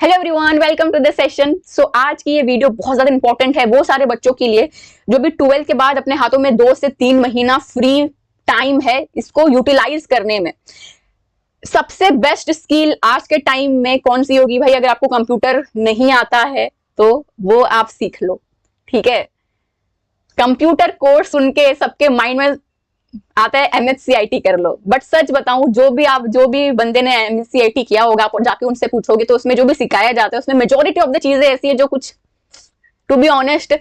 Hello everyone, welcome to the session. So आज की ये वीडियो बहुत ज्यादा इंपॉर्टेंट है वो सारे बच्चों के लिए जो भी 12 के बाद अपने हाथों में 2 से 3 महीना फ्री टाइम है इसको यूटिलाइज करने में। सबसे बेस्ट स्किल आज के टाइम में कौन सी होगी भाई? अगर आपको कंप्यूटर नहीं आता है तो वो आप सीख लो, ठीक है। कंप्यूटर कोर्स सुन के सबके माइंड में आता है MHCIT कर लो, बट सच बताऊं जो भी बंदे ने MHCIT किया होगा आप जाके उनसे पूछोगे तो उसमें जो भी सिखाया जाता है उसमें मेजोरिटी ऑफ द चीजें ऐसी है जो कुछ टू बी ऑनेस्ट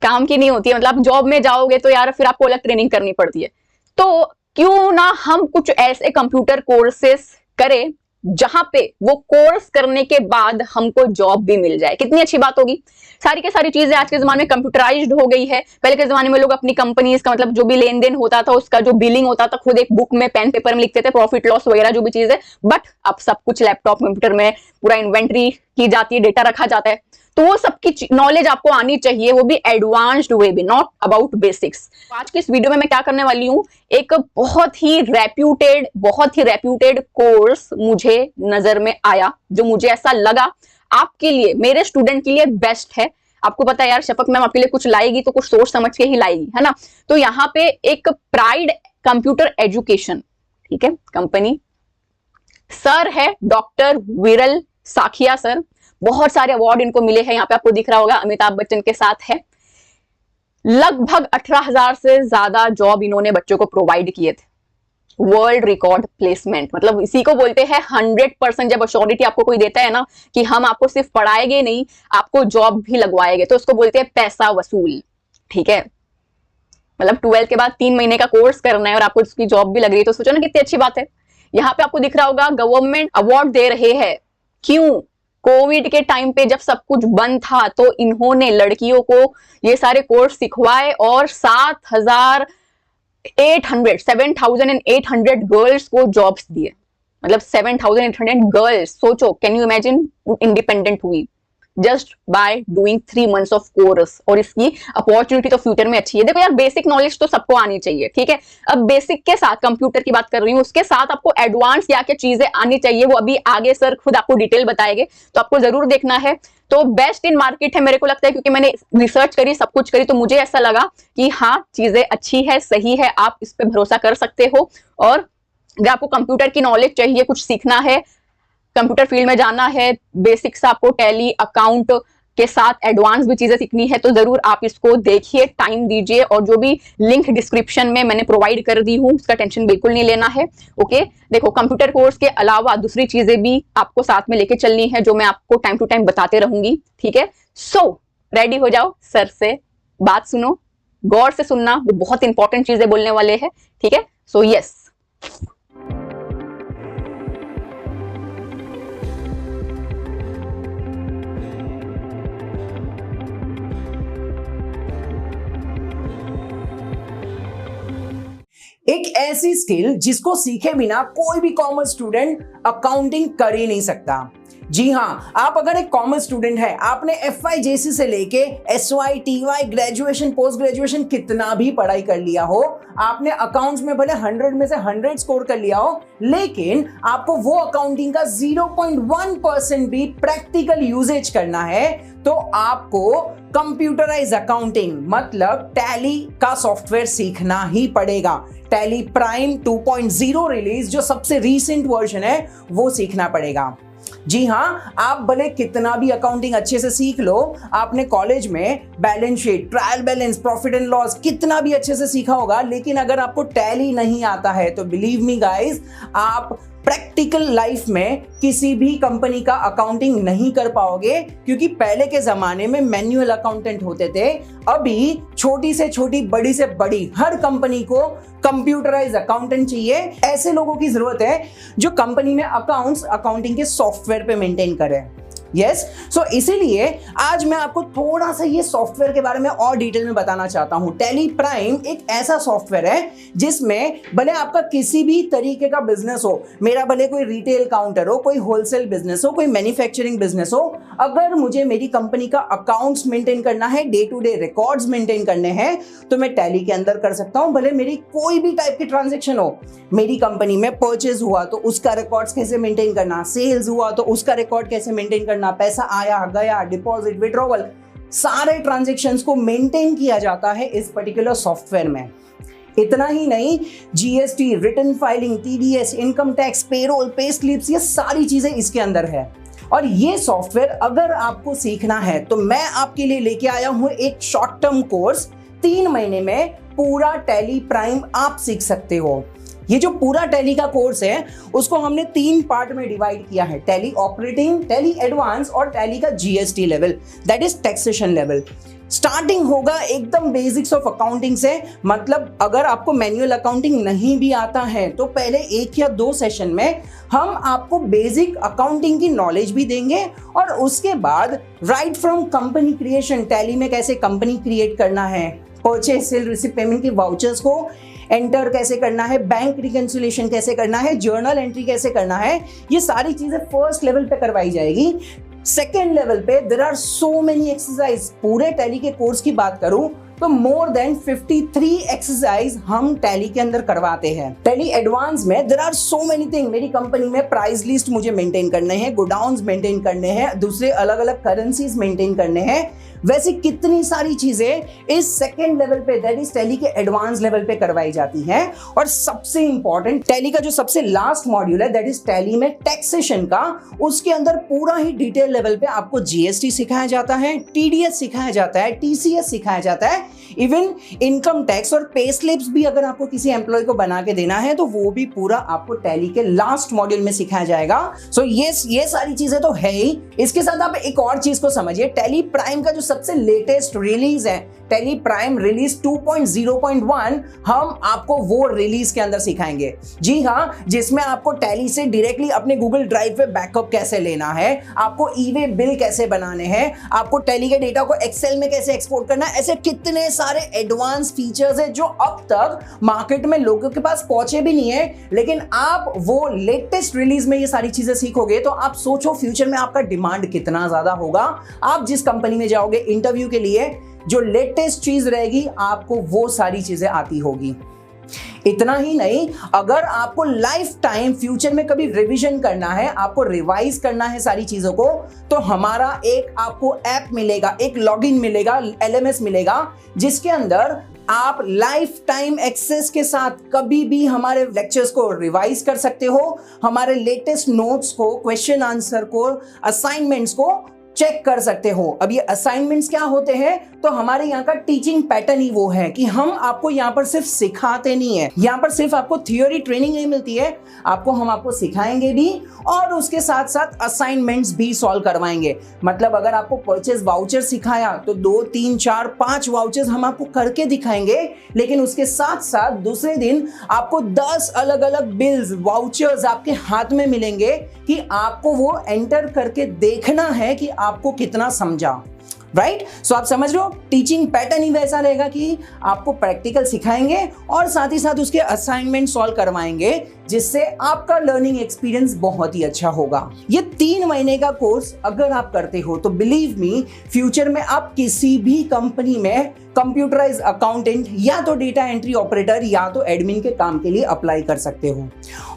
काम की नहीं होती है। मतलब जॉब में जाओगे तो यार फिर आपको अलग ट्रेनिंग करनी पड़ती है। तो क्यों ना हम कुछ ऐसे कंप्यूटर कोर्सेस करें जहां पे वो कोर्स करने के बाद हमको जॉब भी मिल जाए। कितनी अच्छी बात होगी। सारी की सारी चीजें आज के जमाने में कंप्यूटराइज्ड हो गई है। पहले के जमाने में लोग अपनी कंपनीज का मतलब जो भी लेन देन होता था उसका जो बिलिंग होता था खुद एक बुक में पेन पेपर में लिखते थे, प्रॉफिट लॉस वगैरह जो भी चीज है। बट अब सब कुछ लैपटॉप कंप्यूटर में पूरा इन्वेंट्री की जाती है, डेटा रखा जाता है। तो वो सबकी नॉलेज आपको आनी चाहिए, वो भी एडवांस्ड वे भी, नॉट अबाउट बेसिक्स। आज की इस वीडियो में मैं क्या करने वाली हूँ, एक बहुत ही रेप्यूटेड कोर्स मुझे नजर में आया जो मुझे ऐसा लगा आपके लिए, मेरे स्टूडेंट के लिए बेस्ट है। आपको पता है यार शफक मैम आपके लिए कुछ लाएगी तो कुछ सोच समझ के ही लाएगी, है ना। तो यहाँ पे एक प्राइड कंप्यूटर एजुकेशन, ठीक है, कंपनी, सर है डॉक्टर विरल साखिया सर। बहुत सारे अवार्ड इनको मिले हैं, यहाँ पे आपको दिख रहा होगा अमिताभ बच्चन के साथ है। लगभग 18,000 से ज्यादा जॉब इन्होंने बच्चों को प्रोवाइड किए थे। वर्ल्ड रिकॉर्ड प्लेसमेंट, मतलब इसी को बोलते हैं 100%। जब अश्योरिटी आपको कोई देता है ना कि हम आपको सिर्फ पढ़ाएंगे नहीं, आपको जॉब भी लगवाएंगे, तो उसको बोलते हैं पैसा वसूल, ठीक है। मतलब 12 के बाद 3 महीने का कोर्स करना है और आपको उसकी जॉब भी लग रही है, तो सोचो ना कितनी अच्छी बात है। यहाँ पे आपको दिख रहा होगा गवर्नमेंट अवार्ड दे रहे हैं। क्यों? कोविड के टाइम पे जब सब कुछ बंद था तो इन्होंने लड़कियों को ये सारे कोर्स सिखवाए और 7,800 गर्ल्स को जॉब्स दिए। मतलब 7,800 गर्ल्स, सोचो, कैन यू इमेजिन, इंडिपेंडेंट हुई just by doing 3 months of course. और इसकी अपॉर्चुनिटी तो फ्यूचर में अच्छी है। देखो यार बेसिक नॉलेज तो सबको आनी चाहिए, ठीक है। अब बेसिक के साथ कंप्यूटर की बात कर रही हूँ, उसके साथ आपको एडवांस क्या क्या चीजें आनी चाहिए वो अभी आगे सर खुद आपको डिटेल बताएंगे, तो आपको जरूर देखना है। तो बेस्ट इन मार्केट है मेरे को लगता है, क्योंकि मैंने रिसर्च करी, सब कुछ करी, तो मुझे ऐसा लगा कि हाँ चीजें अच्छी है, सही है, आप इस पे भरोसा कर सकते हो। और अगर आपको कंप्यूटर की नॉलेज चाहिए, कुछ सीखना है, कंप्यूटर फील्ड में जाना है, बेसिक से आपको टैली अकाउंट के साथ एडवांस भी चीजें सीखनी है, तो जरूर आप इसको देखिए, टाइम दीजिए। और जो भी लिंक डिस्क्रिप्शन में मैंने प्रोवाइड कर दी हूं उसका टेंशन बिल्कुल नहीं लेना है, ओके। देखो कंप्यूटर कोर्स के अलावा दूसरी चीजें भी आपको साथ में लेके चलनी है जो मैं आपको टाइम टू टाइम बताते रहूंगी, ठीक है। सो रेडी हो जाओ, सर से बात सुनो, गौर से सुनना, वो बहुत इंपॉर्टेंट चीजें बोलने वाले हैं, ठीक है। सो यस, एक ऐसी स्किल जिसको सीखे बिना कोई भी कॉमर्स स्टूडेंट अकाउंटिंग कर ही नहीं सकता। जी हाँ, आप अगर एक कॉमर्स स्टूडेंट है, आपने FYJC से लेके SY TY graduation post graduation कितना भी पढ़ाई कर लिया हो, आपने अकाउंट्स में भले 100 में से 100 स्कोर कर लिया हो, लेकिन आपको वो अकाउंटिंग का 0.1% भी प्रैक्टिकल यूजेज करना है, तो आपको कंप्यूटराइज अकाउंटिंग मतलब टैली का सॉफ्टवेयर सीखना ही पड़ेगा। टैली प्राइम 2.0 रिलीज, जो सबसे रीसेंट वर्जन है, वो सीखना पड़ेगा। जी हाँ, आप भले कितना भी अकाउंटिंग अच्छे से सीख लो, आपने कॉलेज में balance sheet, trial balance, profit and loss कितना भी अच्छे से सीखा होगा, लेकिन अगर आपको टैली नहीं आता है तो बिलीव मी गाइस, आप प्रैक्टिकल लाइफ में किसी भी कंपनी का अकाउंटिंग नहीं कर पाओगे। क्योंकि पहले के जमाने में मैन्युअल अकाउंटेंट होते थे, अभी छोटी से छोटी, बड़ी से बड़ी हर कंपनी को कंप्यूटराइज अकाउंटेंट चाहिए। ऐसे लोगों की जरूरत है जो कंपनी में अकाउंटिंग के सॉफ्टवेयर पे मेंटेन करें। यस, सो इसीलिए आज मैं आपको थोड़ा सा ये सॉफ्टवेयर के बारे में और डिटेल में बताना चाहता हूं। टैली प्राइम एक ऐसा सॉफ्टवेयर है जिसमें भले आपका किसी भी तरीके का बिजनेस हो, मेरा भले कोई रिटेल काउंटर हो, कोई होलसेल बिजनेस हो, कोई मैन्युफैक्चरिंग बिजनेस हो, अगर मुझे मेरी कंपनी का अकाउंट्स मेंटेन करना है, day to day records maintain करने हैं, तो मैं टैली के अंदर कर सकता हूं। भले मेरी कोई भी टाइप की ट्रांजैक्शन हो, मेरी कंपनी में परचेज हुआ तो उसका रिकॉर्ड्स कैसे मेंटेन करना, सेल्स हुआ तो उसका रिकॉर्ड कैसे मेंटेन करना, पैसा आया गया, डिपॉजिट, विड्रॉवल, सारे ट्रांजैक्शंस को मेंटेन किया जाता है इस पर्टिकुलर सॉफ्टवेयर में। इतना ही नहीं, GST, return filing, TDS, income tax, payroll, pay slips, ये सारी चीजें इसके अंदर है। और ये सॉफ्टवेयर अगर आपको सीखना है तो मैं आपके लिए लेके आया हूं एक शॉर्ट टर्म कोर्स। 3 महीने में पूरा टैली प्राइम आप सीख सकते हो। ये जो पूरा टैली का कोर्स है उसको हमने 3 पार्ट में डिवाइड किया है, टैली ऑपरेटिंग, टैली एडवांस और टैली का GST level, that is taxation level. Starting होगा एकदम बेसिक्स ऑफ अकाउंटिंग से, मतलब अगर आपको मैन्युअल अकाउंटिंग नहीं भी आता है तो पहले 1 या 2 सेशन में हम आपको बेसिक अकाउंटिंग की नॉलेज भी देंगे और उसके बाद right from company creation, tally में कैसे कंपनी क्रिएट करना है, परचेज, सेल, रिसीव, पेमेंट के वाउचर्स को एंटर कैसे करना है, बैंक रिकंसिलिएशन कैसे करना है, जर्नल एंट्री कैसे करना है, ये सारी चीजें फर्स्ट लेवल पे करवाई जाएगी। सेकेंड लेवल पे there are so many exercise. पूरे टैली के कोर्स की बात करूं तो मोर देन 53 एक्सरसाइज हम टैली के अंदर करवाते हैं। टैली एडवांस में there are so many thing. मेरी कंपनी में प्राइस लिस्ट मुझे मेंटेन करने हैं, गोडाउन्स मेंटेन करने हैं, दूसरे अलग अलग करेंसीज मेंटेन करने हैं, वैसे कितनी सारी चीजें इस सेकेंड लेवल पे, दैट इज टैली के एडवांस लेवल पे करवाई जाती हैं। और सबसे इंपॉर्टेंट, टैली का जो सबसे लास्ट मॉड्यूल है दैट इज टैली में टैक्सेशन का, उसके अंदर पूरा ही डिटेल लेवल पे आपको जीएसटी सिखाया जाता है, टीडीएस सिखाया जाता है, टीसीएस सिखाया जाता है, इवन इनकम टैक्स और पे स्लिप्स भी अगर आपको किसी एम्प्लॉय को बना के देना है तो वो भी पूरा आपको टैली के लास्ट मॉड्यूल में सिखाया जाएगा। सो ये सारी चीजें तो है ही। इसके साथ आप एक और चीज को समझिए, टैली प्राइम का जो सबसे लेटेस्ट रिलीज है, टैली प्राइम रिलीज 2.0.1, हम आपको वो रिलीज के अंदर सिखाएंगे। जी हाँ, जिसमें आपको टैली से डायरेक्टली अपने गूगल ड्राइव पे बैकअप कैसे लेना है, आपको ई-वे बिल कैसे बनाने हैं, आपको टैली के डेटा को एक्सेल में कैसे एक्सपोर्ट करना है, ऐसे कितने सारे एडवांस फीचर्स है जो अब तक मार्केट में लोगों के पास पहुंचे भी नहीं है। लेकिन आप वो लेटेस्ट रिलीज में ये सारी चीजें सीखोगे तो आप सोचो फ्यूचर में आपका डिमांड कितना ज्यादा होगा। आप जिस कंपनी में जाओगे इंटरव्यू के लिए, जो लेटेस्ट चीज रहेगी आपको वो सारी चीजें आती होगी। इतना ही नहीं, अगर आपको लाइफ टाइम फ्यूचर में कभी रिवीजन करना है, आपको रिवाइज करना है सारी चीजों को, तो हमारा एक आपको ऐप मिलेगा, एक लॉगिन मिलेगा, एलएमएस मिलेगा, जिसके अंदर आप लाइफ टाइम एक्सेस के साथ कभी भी हमारे लेक्चर्स को रिवाइज कर सकते हो, हमारे लेटेस्ट नोट्स को, क्वेश्चन आंसर को, असाइनमेंट्स को चेक कर सकते हो। अब ये असाइनमेंट्स क्या होते हैं, तो हमारे यहाँ का टीचिंग पैटर्न ही वो है कि हम आपको यहाँ पर सिर्फ सिखाते नहीं है, यहाँ पर सिर्फ आपको थियोरी ट्रेनिंग नहीं मिलती है, हम आपको सिखाएंगे भी और उसके साथ साथ असाइनमेंट्स भी सॉल्व करवाएंगे। मतलब अगर आपको परचेज वाउचर सिखाया तो 2, 3, 4, 5 वाउचर्स हम आपको करके दिखाएंगे, लेकिन उसके साथ साथ दूसरे दिन आपको 10 अलग अलग बिल्स, वाउचर्स आपके हाथ में मिलेंगे कि आपको वो एंटर करके देखना है कि आपको कितना समझा। राइट, सो आप समझ रहे हो, टीचिंग पैटर्न ही वैसा रहेगा कि आपको प्रैक्टिकल सिखाएंगे और साथ ही साथ उसके असाइनमेंट सॉल्व करवाएंगे, जिससे आपका लर्निंग एक्सपीरियंस बहुत ही अच्छा होगा। ये 3 महीने का कोर्स अगर आप करते हो तो बिलीव मी, फ्यूचर में आप किसी भी कंपनी में कंप्यूटराइज अकाउंटेंट या तो डेटा एंट्री ऑपरेटर या तो एडमिन के काम के लिए अप्लाई कर सकते हो।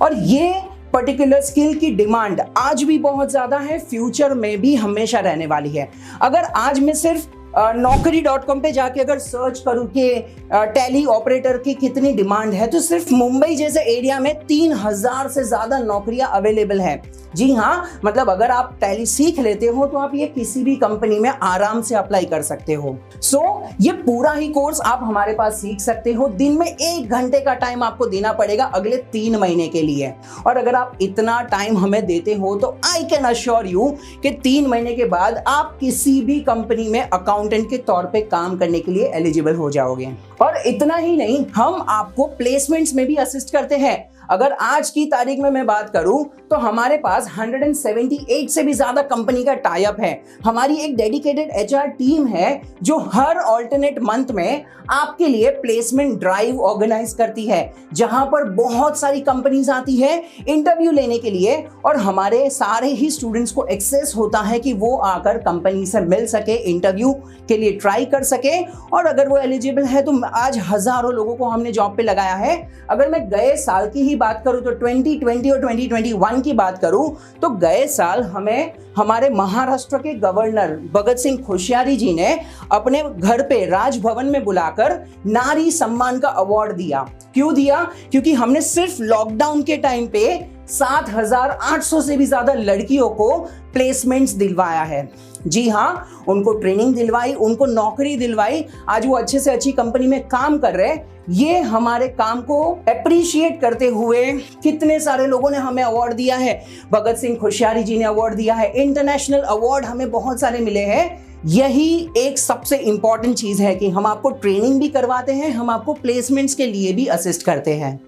और ये पर्टिकुलर स्किल की डिमांड आज भी बहुत ज्यादा है, फ्यूचर में भी हमेशा रहने वाली है। अगर आज मैं सिर्फ naukri.com पे जाके अगर सर्च करूं कि टैली ऑपरेटर की कितनी डिमांड है, तो सिर्फ मुंबई जैसे एरिया में 3000 से ज्यादा नौकरियां अवेलेबल है। जी हाँ, मतलब अगर आप टैली सीख लेते हो तो आप ये किसी भी कंपनी में आराम से अप्लाई कर सकते हो। सो ये पूरा ही कोर्स आप हमारे पास सीख सकते हो। दिन में 1 घंटे का टाइम आपको देना पड़ेगा अगले 3 महीने के लिए। और अगर आप इतना टाइम हमें देते हो तो आई कैन अश्योर यू कि 3 महीने के बाद आप किसी भी कंपनी में अकाउंटेंट के तौर पे काम करने के लिए एलिजिबल हो जाओगे। और इतना ही नहीं, हम आपको प्लेसमेंट्स में भी असिस्ट करते हैं। अगर आज की तारीख में मैं बात करूं तो हमारे पास 178 से भी ज्यादा कंपनी का टाई अप है। हमारी एक डेडिकेटेड एचआर टीम है जो हर ऑल्टरनेट मंथ में आपके लिए प्लेसमेंट ड्राइव ऑर्गेनाइज करती है, जहां पर बहुत सारी कंपनीज आती है इंटरव्यू लेने के लिए और हमारे सारे ही स्टूडेंट्स को एक्सेस होता है कि वो आकर कंपनी से मिल सके, इंटरव्यू के लिए ट्राई कर सके। और अगर वो एलिजिबल है तो आज हजारों लोगों को हमने जॉब पे लगाया है। अगर मैं गए साल की ही बात करूं तो 2020 और 2021 की बात करूं तो गए साल हमें हमारे महाराष्ट्र के गवर्नर भगत सिंह कोश्यारी जी ने अपने घर पे राजभवन में बुलाकर नारी सम्मान का अवार्ड दिया। क्यों दिया? क्योंकि हमने सिर्फ लॉकडाउन के टाइम पे 7,800 से भी ज्यादा लड़कियों को प्लेसमेंट्स दिलवाया है। जी हाँ, उनको ट्रेनिंग दिलवाई, उनको नौकरी दिलवाई, आज वो अच्छे से अच्छी कंपनी में काम कर रहे हैं। ये हमारे काम को अप्रिशिएट करते हुए कितने सारे लोगों ने हमें अवार्ड दिया है। भगत सिंह कोश्यारी जी ने अवार्ड दिया है, इंटरनेशनल अवार्ड हमें बहुत सारे मिले हैं। यही एक सबसे इंपॉर्टेंट चीज है कि हम आपको ट्रेनिंग भी करवाते हैं, हम आपको प्लेसमेंट्स के लिए भी असिस्ट करते हैं।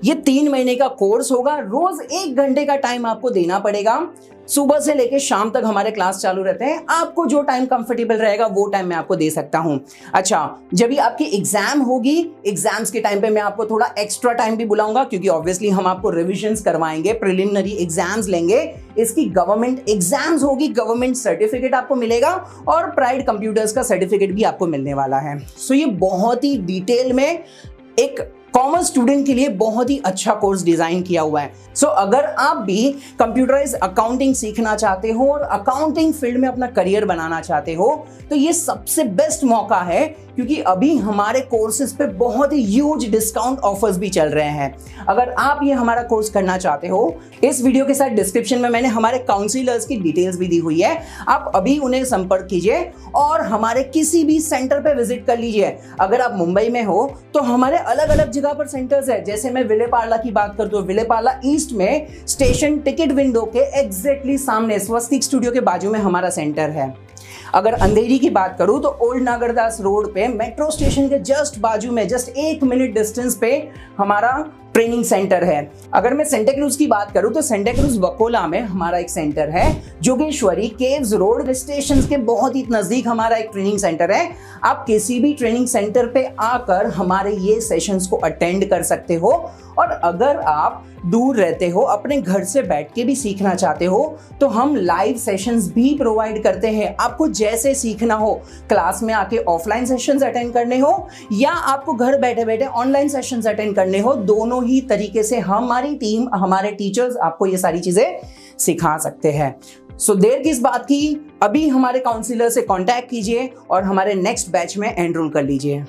ये 3 महीने का कोर्स होगा, रोज 1 घंटे का टाइम आपको देना पड़ेगा। सुबह से लेकर शाम तक हमारे क्लास चालू रहते हैं। आपको जो टाइम कंफर्टेबल रहेगा वो टाइम मैं आपको दे सकता हूं। अच्छा, जब भी आपकी एग्जाम होगी, एग्जाम्स के टाइम पे मैं आपको थोड़ा एक्स्ट्रा टाइम भी बुलाऊंगा, क्योंकि ऑब्वियसली हम आपको रिविजन्स करवाएंगे, प्रिलिमिनरी एग्जाम्स लेंगे। इसकी गवर्नमेंट एग्जाम्स होगी, गवर्नमेंट सर्टिफिकेट आपको मिलेगा और प्राइड कंप्यूटर्स का सर्टिफिकेट भी आपको मिलने वाला है। ये बहुत ही डिटेल में एक कॉमर्स स्टूडेंट के लिए बहुत ही अच्छा कोर्स डिजाइन किया हुआ है। अगर आप भी कंप्यूटराइज अकाउंटिंग सीखना चाहते हो और अकाउंटिंग फील्ड में अपना करियर बनाना चाहते हो तो ये सबसे बेस्ट मौका है, क्योंकि अभी हमारे कोर्सेज पे बहुत ही ह्यूज डिस्काउंट ऑफर्स भी चल रहे हैं। अगर आप ये हमारा कोर्स करना चाहते हो, इस वीडियो के साथ डिस्क्रिप्शन में मैंने हमारे काउंसलर्स की डिटेल्स भी दी हुई है। आप अभी उन्हें संपर्क कीजिए और हमारे किसी भी सेंटर पे विजिट कर लीजिए। अगर आप मुंबई में हो तो हमारे अलग अलग जगह पर सेंटर्स है। जैसे मैं विलेपार्ला की बात करता हूँ, विलेपार्ला ईस्ट में स्टेशन टिकट विंडो के एग्जैक्टली सामने स्वस्तिक स्टूडियो के बाजू में हमारा सेंटर है। अगर अंधेरी की बात करूं तो ओल्ड नागरदास रोड पे मेट्रो स्टेशन के जस्ट बाजू में, जस्ट 1 मिनट डिस्टेंस पे हमारा ट्रेनिंग सेंटर है। अगर मैं सेंटा क्रूज की बात करूं तो सेंटा क्रूज वकोला में हमारा एक सेंटर है। जोगेश्वरी केव्स रोड स्टेशन के बहुत ही नजदीक हमारा एक ट्रेनिंग सेंटर है। आप किसी भी ट्रेनिंग सेंटर पे आकर हमारे ये सेशंस को अटेंड कर सकते हो। और अगर आप दूर रहते हो, अपने घर से बैठ के भी सीखना चाहते हो तो हम लाइव सेशंस भी प्रोवाइड करते हैं। आपको जैसे सीखना हो, क्लास में आके ऑफलाइन सेशंस अटेंड करने हो या आपको घर बैठे बैठे ऑनलाइन सेशंस अटेंड करने हो, दोनों ही तरीके से हमारी टीम, हमारे टीचर्स आपको ये सारी चीजें सिखा सकते हैं। देर किस बात की, अभी हमारे काउंसलर से कांटेक्ट कीजिए और हमारे नेक्स्ट बैच में एनरोल कर लीजिए।